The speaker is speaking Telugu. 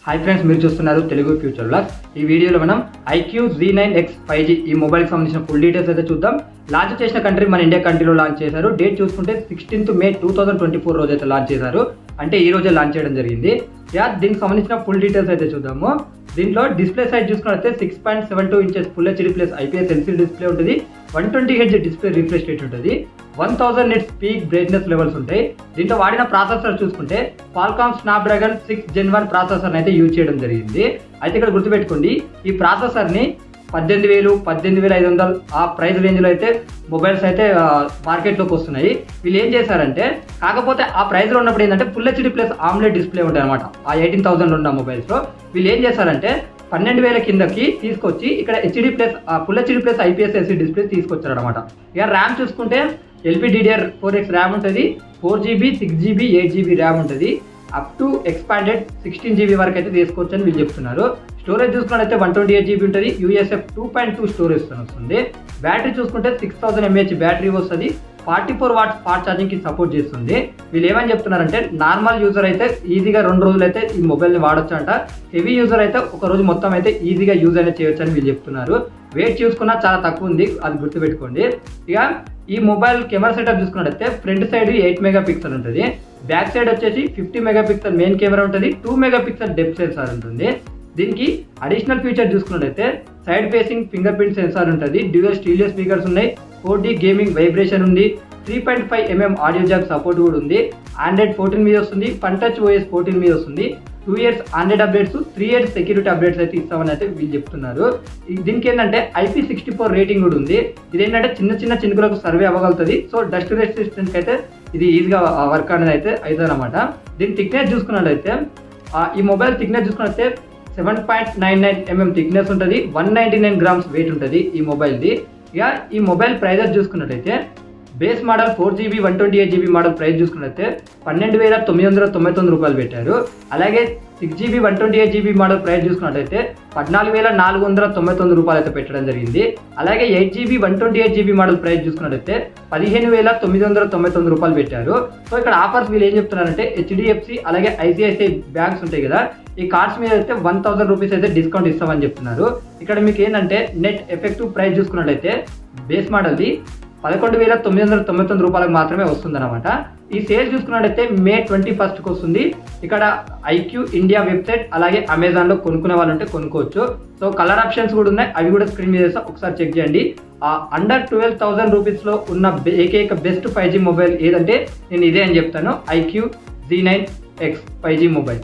హాయ్ ఫ్రెండ్స్, మీరు చూస్తున్నారు తెలుగు ఫ్యూచర్ వ్లాగ్స్. ఈ వీడియోలో మనం iQOO Z9X 5G ఈ మొబైల్కి సంబంధించిన ఫుల్ డీటెయిల్స్ అయితే చూద్దాం. లాంచ్ చేసిన కంట్రీ మన ఇండియా కంట్రీలో లాంచ్ చేశారు. డేట్ చూసుకుంటే 16th May 2024 రోజు అయితే లాంచ్ చేశారు. అంటే ఈ రోజే లాంచ్ చేయడం జరిగింది. దీనికి సంబంధించిన ఫుల్ డీటెయిల్స్ అయితే చూద్దాము. దీంట్లో డిస్ప్లే సైజ్ చూసుకున్నట్లయితే 6.72 inches full HD plus IPS LCD display ఉంటుంది. 120 Hz డిస్ప్లే రిఫ్రెష్ రేట్ ఉంటుంది. 1000 nits పీక్ బ్రైట్నెస్ లెవెల్స్ ఉంటాయి. దీంట్లో వాడిన ప్రాసెసర్ చూసుకుంటే Qualcomm Snapdragon 6 Gen 1 ప్రాసెసర్ అయితే యూజ్ చేయడం జరిగింది. అయితే ఇక్కడ గుర్తుపెట్టుకోండి, ఈ ప్రాసెసర్ని 18,000, 18,500 ఆ ప్రైస్ రేంజ్లో అయితే మొబైల్స్ అయితే మార్కెట్లోకి వస్తున్నాయి. వీళ్ళు ఏం చేశారంటే, కాకపోతే ఆ ప్రైస్లో ఉన్నప్పుడు ఏంటంటే full HD plus omelette display ఉంటాయి అనమాట. ఆ 18,000 ఉన్న మొబైల్స్లో వీళ్ళు ఏం చేశారంటే 12,000 కిందకి తీసుకొచ్చి ఇక్కడ HD plus full HD plus IPS LCD display తీసుకొచ్చారు అనమాట. ఇక ర్యామ్ చూసుకుంటే LPDDR4X ర్యామ్ ఉంటుంది, 4GB, 6GB, 8GB ర్యామ్ ఉంటుంది. అప్ టు ఎక్స్పాండెడ్ 16GB వరకు అయితే తీసుకోవచ్చు అని వీళ్ళు చెప్తున్నారు. స్టోరేజ్ చూసుకున్నట్లయితే 128GB ఉంటుంది. USF 2.2 స్టోరేజ్ వస్తుంది. బ్యాటరీ చూసుకుంటే 6000 mAh బ్యాటరీ వస్తుంది. 44 watts ఫాస్ట్ ఛార్జింగ్కి సపోర్ట్ చేస్తుంది. వీళ్ళు ఏమని చెప్తున్నారంటే, నార్మల్ యూజర్ అయితే ఈజీగా 2 రోజులు అయితే ఈ మొబైల్ని వాడొచ్చు అంట. హెవీ యూజర్ అయితే ఒక రోజు మొత్తం అయితే ఈజీగా యూజ్ అనేది చేయొచ్చు అని వీళ్ళు చెప్తున్నారు. వెయిట్ చూసుకున్నా చాలా తక్కువ ఉంది, అది గుర్తుపెట్టుకోండి. ఇక ఈ మొబైల్ కెమెరా సెటప్ చూసుకున్నట్లయితే ఫ్రంట్ సైడ్ 8 మెగాపిక్సెల్ ఉంటుంది. బ్యాక్ సైడ్ వచ్చేసి 50 మెగాపిక్సెల్ మెయిన్ కెమెరా ఉంటుంది. 2 మెగాపిక్సెల్ డెప్త్ సెన్సార్ ఉంటుంది. దీనికి అడిషనల్ ఫీచర్ చూసుకున్నట్లయితే side facing finger print censor ఉంటుంది. డ్యూయల్ స్టీరియో స్పీకర్స్ ఉన్నాయి. 4D గేమింగ్ వైబ్రేషన్ ఉంది. 3.5mm ఆడియో జాక్ సపోర్ట్ కూడా ఉంది. Android 14 మీద వస్తుంది. FunTouch OS 14 మీద వస్తుంది. 2 years Android updates, 3 years security updates అయితే ఇస్తామని అయితే వీళ్ళు చెప్తున్నారు. దీనికి ఏంటంటే IP64 రేటింగ్ కూడా ఉంది. ఇదేంటంటే చిన్న చినుకులకు సర్వే అవ్వగలుగుతుంది. సో డస్ట్ రెసిస్టెంట్కి అయితే ఇది ఈజీగా వర్క్ అనేది అయితే అవుతుంది అనమాట. దీని థిక్నెస్ చూసుకున్నట్లయితే ఈ మొబైల్ థిక్నెస్ చూసుకున్నట్లయితే 7.99mm థిక్నెస్ ఉంటుంది. 199 grams వెయిట్ ఉంటుంది ఈ మొబైల్ది. ఇక ఈ మొబైల్ ప్రైజెస్ చూసుకున్నట్లయితే base model 4GB 128GB model price చూసుకున్నట్లయితే 12,999 రూపాయలు పెట్టారు. అలాగే 6GB 128GB మోడల్ ప్రైస్ చూసుకున్నట్లయితే 14,499 రూపాయలు అయితే పెట్టడం జరిగింది. అలాగే 8GB 128GB మోడల్ ప్రైస్ చూసుకున్నట్లయితే 15,999 రూపాయలు పెట్టారు. సో ఇక్కడ ఆఫర్స్ వీళ్ళు ఏం చెప్తున్నారంటే, HDFC అలాగే ICICI బ్యాంక్స్ ఉంటాయి కదా, ఈ కార్డ్స్ మీద అయితే 1000 రూపీస్ అయితే డిస్కౌంట్ ఇస్తామని చెప్తున్నారు. ఇక్కడ మీకు ఏంటంటే నెట్ ఎఫెక్టివ్ ప్రైస్ చూసుకున్నట్లయితే బేస్ మోడల్ది 11,999 రూపాయలకు మాత్రమే వస్తుందన్నమాట. ఈ సేల్ చూసుకున్నట్లయితే May 21st వస్తుంది. ఇక్కడ iQOO ఇండియా వెబ్సైట్ అలాగే అమెజాన్లో కొనుక్కునే వాళ్ళు ఉంటే కొనుక్కోవచ్చు. సో కలర్ ఆప్షన్స్ కూడా ఉన్నాయి, అవి కూడా స్క్రీన్ మీద ఒకసారి చెక్ చేయండి. అండర్ 12,000 రూపీస్లో ఉన్న ఏకైక బెస్ట్ 5G మొబైల్ ఏదంటే నేను ఇదే అని చెప్తాను, iQOO Z9X 5G మొబైల్.